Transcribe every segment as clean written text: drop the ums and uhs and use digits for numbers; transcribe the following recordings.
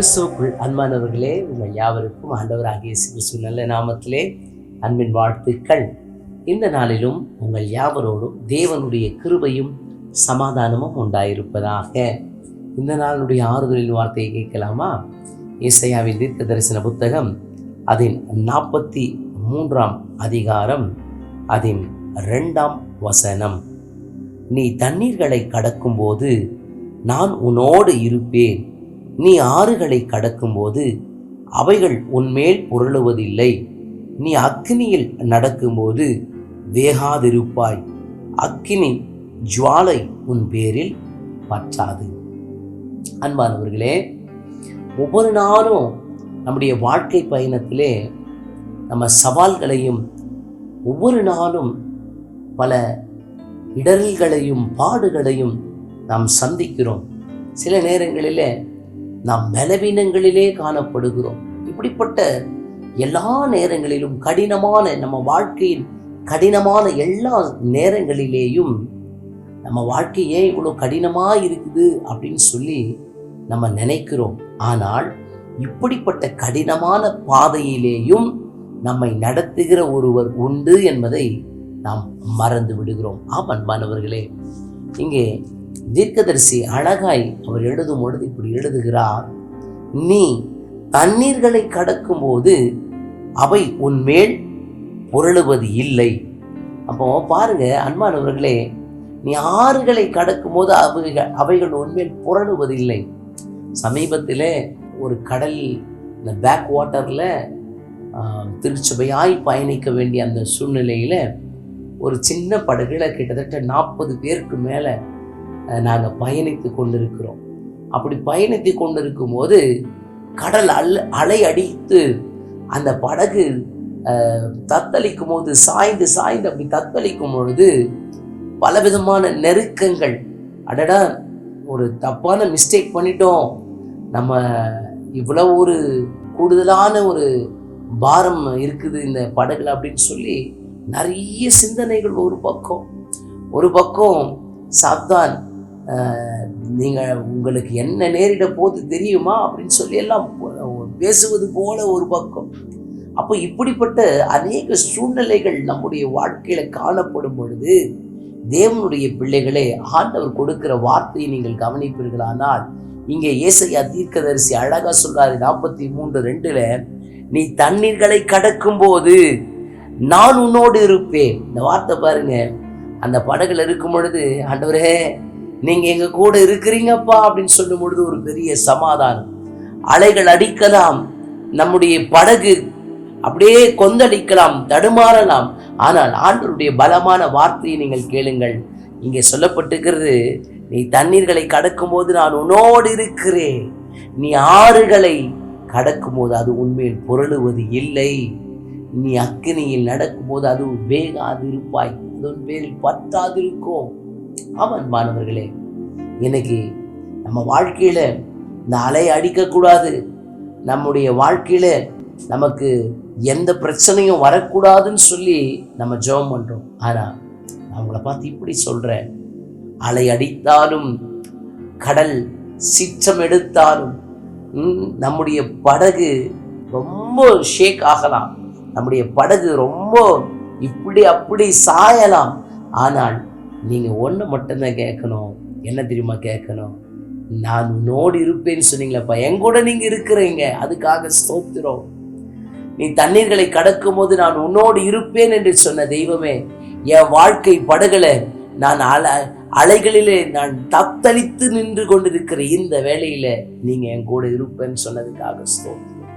கிறிஸ்துவுக்குள் அன்பானவர்களே, உங்கள் யாவருக்கும் ஆண்டவராகிய இயேசு கிறிஸ்து நல்ல நாமத்திலே அன்பின் வாழ்த்துக்கள். இந்த நாளிலும் உங்கள் யாவரோடும் தேவனுடைய கிருபையும் சமாதானமும் உண்டாயிருப்பதாக. இந்த நாளுடைய ஆறுதலின் வார்த்தையை கேட்கலாமா? ஏசாயாவின் தீர்க்க தரிசன புத்தகம் அதன் 43ஆம் அதிகாரம் அதன் 2ஆம் வசனம். நீ தண்ணீர்களை கடக்கும்போது நான் உன்னோடு இருப்பேன், நீ ஆறுகளை கடக்கும்போது அவைகள் உன்மேல் புரளுவதில்லை, நீ அக்கினியில் நடக்கும்போது வேகாதிருப்பாய், அக்கினி ஜுவாலை உன் பேரில் பற்றாது. அன்பானவர்களே, ஒவ்வொரு நாளும் நம்முடைய வாழ்க்கை பயணத்திலே நம்ம சவால்களையும் ஒவ்வொரு நாளும் பல இடர்களையும் பாடுகளையும் நாம் சந்திக்கிறோம். சில நேரங்களிலே நாம் பலவீனங்களிலே காணப்படுகிறோம். இப்படிப்பட்ட எல்லா நேரங்களிலும் கடினமான நம்ம வாழ்க்கையின் கடினமான எல்லா நேரங்களிலேயும் நம்ம வாழ்க்கை ஏன் இவ்வளோ கடினமாக இருக்குது அப்படின்னு சொல்லி நம்ம நினைக்கிறோம். ஆனால் இப்படிப்பட்ட கடினமான பாதையிலேயும் நம்மை நடத்துகிற ஒருவர் உண்டு என்பதை நாம் மறந்து விடுகிறோம். அன்பானவர்களே, இங்கே தீர்க்கதரிசி அழகாய் அவர் எழுதும் பொழுது இப்படி எழுதுகிறார், நீ தண்ணீர்களை கடக்கும்போது அவை உன்மேல் புரளுவது இல்லை. அப்போ பாருங்க அன்பானவர்களே, நீ ஆறுகளை கடக்கும் போது அவைகள் உன்மேல் புரளுவதில்லை. சமீபத்திலே ஒரு கடல், இந்த பேக் வாட்டரில் திருச்சபையாய் பயணிக்க வேண்டிய அந்த சூழ்நிலையில் ஒரு சின்ன படகுல கிட்டத்தட்ட 40 பேருக்கு மேலே நாங்கள் பயணித்து கொண்டிருக்கிறோம். அப்படி பயணித்து கொண்டிருக்கும் போது கடல் அலை அடித்து அந்த படகு தத்தளிக்கும் போது சாய்ந்து சாய்ந்து அப்படி தத்தளிக்கும் பொழுது பலவிதமான நெருக்கங்கள். அடடா, ஒரு தப்பான மிஸ்டேக் பண்ணிட்டோம், நம்ம இவ்வளோ ஒரு கூடுதலான ஒரு பாரம் இருக்குது இந்த படகுல அப்படின்னு சொல்லி நிறைய சிந்தனைகள். ஒரு பக்கம் சாத்தான், உங்களுக்கு என்ன நேரிட போது தெரியுமா அப்படின்னு சொல்லி எல்லாம் பேசுவது போல ஒரு பக்கம். அப்போ இப்படிப்பட்ட அநேக சூழ்நிலைகள் நம்முடைய வாழ்க்கையில காணப்படும் பொழுது தேவனுடைய பிள்ளைகளே, ஆண்டவர் கொடுக்கிற வார்த்தையை நீங்கள் கவனிப்பீர்களானால், இங்கே ஏசாயா தீர்க்கதரிசி அழகா சொல்றாரு 43:2, நீ தண்ணீர்களை கடக்கும் போது நான் உன்னோடு இருப்பேன். இந்த வார்த்தை பாருங்க, அந்த படகுல இருக்கும் பொழுது ஆண்டவரே நீங்க எங்க கூட இருக்கிறீங்கப்பா அப்படின்னு சொல்லும் பொழுது ஒரு பெரிய சமாதானம். அலைகள் அடிக்கலாம், நம்முடைய படகு அப்படியே கொந்தளிக்கலாம், தடுமாறலாம். ஆனால் ஆண்டவருடைய பலமான வார்த்தையை நீங்கள் கேளுங்கள். இங்கே சொல்லப்பட்டிருக்கிறது, நீ தண்ணீர்களை கடக்கும் போது நான் உன்னோடு இருக்கிறேன், நீ ஆறுகளை கடக்கும் போது அது உண்மையில் புரளுவது இல்லை, நீ அக்கினியில் நடக்கும்போது அது வேகாதிருப்பாய், அதன் பேரில் பற்றாதிருக்கும். அன்பானவர்களே, இன்னைக்கு நம்ம வாழ்க்கையில இந்த அலை அடிக்கக்கூடாது, நம்முடைய வாழ்க்கையில நமக்கு எந்த பிரச்சனையும் வரக்கூடாதுன்னு சொல்லி நம்ம ஜெபம் பண்றோம். ஆனா அவங்கள பார்த்து இப்படி சொல்றேன், அலை அடித்தாலும் கடல் சீற்றம் எடுத்தாலும் நம்முடைய படகு ரொம்ப ஷேக் ஆகலாம், நம்முடைய படகு ரொம்ப இப்படி அப்படி சாயலாம். ஆனால் நீங்க ஒன்று மட்டும்தான் கேட்கணும். என்ன தெரியுமா கேட்கணும்? நான் உன்னோடு இருப்பேன்னு சொன்னீங்களப்பா, எங்கூட நீங்க இருக்கிறீங்க, அதுக்காக ஸ்தோத்திரம். நீ தண்ணீர்களை கடக்கும் போது நான் உன்னோடு இருப்பேன் என்று சொன்ன தெய்வமே, என் வாழ்க்கை படகுல நான் அலைகளிலே நான் தத்தளித்து நின்று கொண்டிருக்கிற இந்த வேளையில நீங்க என் கூட இருப்பேன்னு சொன்னதுக்காக ஸ்தோத்திரம்.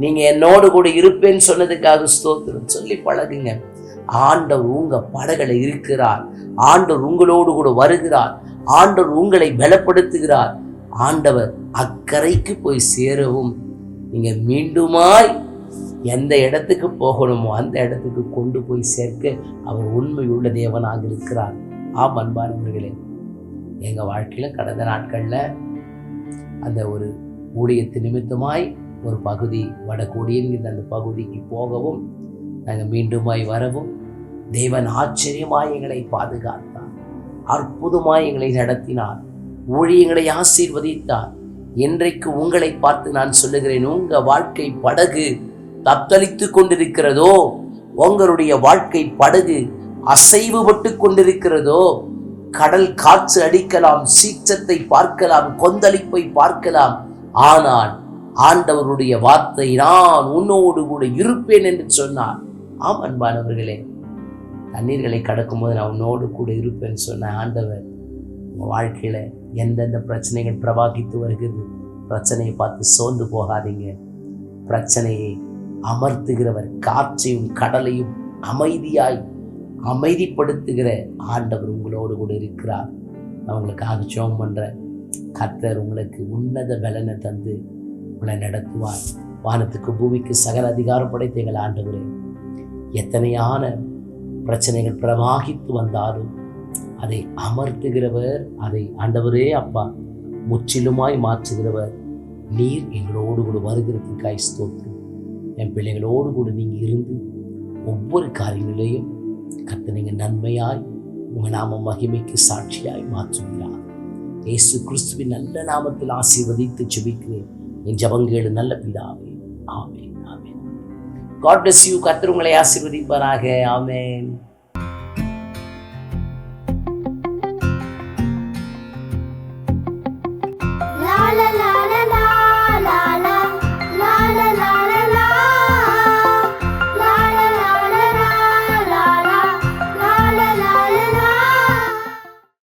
நீங்க என்னோடு கூட இருப்பேன்னு சொன்னதுக்காக ஸ்தோத்திரம் சொல்லி பழகுங்க. ஆண்டவர் உங்க படகுல இருக்கிறார், ஆண்டவர் உங்களோடு கூட வருகிறார், ஆண்டவர் உங்களை பலப்படுத்துகிறார். ஆண்டவர் அக்கறைக்கு போய் சேரவும் நீங்க மீண்டுமாய் எந்த இடத்துக்கு போகணுமோ அந்த இடத்துக்கு கொண்டு போய் சேர்க்க அவர் உண்மையுள்ள தேவனாக இருக்கிறார். அன்பானவர்களே, எங்க வாழ்க்கையில கடந்த நாட்கள்ல அந்த ஒரு ஊழியத்து நிமித்தமாய் ஒரு பகுதி வடகோடியின் அந்த பகுதிக்கு போகவும் நாங்கள் மீண்டுமாய் வரவும் தேவன் ஆச்சரியமாய் எங்களை பாதுகாத்தார், அற்புதமாய் எங்களை நடத்தினார், ஊழியங்களை ஆசீர்வதித்தார். இன்றைக்கு உங்களை பார்த்து நான் சொல்லுகிறேன், உங்க வாழ்க்கை படகு தத்தளித்து கொண்டிருக்கிறதோ, உங்களுடைய வாழ்க்கை படகு அசைவுபட்டு கொண்டிருக்கிறதோ, கடல் காற்று அடிக்கலாம், சீற்றத்தை பார்க்கலாம், கொந்தளிப்பை பார்க்கலாம், ஆனால் ஆண்டவருடைய வார்த்தை நான் உன்னோடு கூட இருப்பேன் என்று சொன்னார். ஆம் அன்பானவர்களே, தண்ணீர்களை கடக்கும் போது நான் உன்னோடு கூட இருப்பேன்னு சொன்ன ஆண்டவர் உங்கள் வாழ்க்கையில் எந்தெந்த பிரச்சனைகள் பிரவாகித்து வருகிறது, பிரச்சனையை பார்த்து சோர்ந்து போகாதீங்க. பிரச்சனையை அமர்த்துகிறவர், காற்றையும் கடலையும் அமைதியாய் அமைதிப்படுத்துகிற ஆண்டவர் உங்களோடு கூட இருக்கிறார். நான் உங்களுக்காக ஜெபம் பண்ணுறேன். கர்த்தர் உங்களுக்கு உன்னத பலனை தந்து உங்களை நடத்துவார். வானத்துக்கு பூமிக்கு சகல அதிகாரம் படைத்த எங்கள் ஆண்டவரே, எத்தனையான பிரச்சனைகள் பிரவாகித்து வந்தாலும் அதை அமர்த்துகிறவர், அதை ஆண்டவரே அப்பா முற்றிலுமாய் மாற்றுகிறவர். நீர் எங்களோடு கூட வருகிறதுக்காய் ஸ்தோத்திரம். என் பிள்ளைகளோடு கூட நீங்கள் இருந்து ஒவ்வொரு காரியங்களையும் கர்த்தர் நீங்கள் நன்மையாய் உங்கள் நாம மகிமைக்கு சாட்சியாய் மாற்றுகிறார். இயேசு கிறிஸ்துவின் நல்ல நாமத்தில் ஆசீர்வதித்து ஜெபிக்கிறேன். என் ஜெபங்கேளு நல்ல பிதாவே. ஆமென், ஆமென். God bless you. கர்த்தர் உங்களை ஆசீர்வதிப்பாராக. ஆமென்.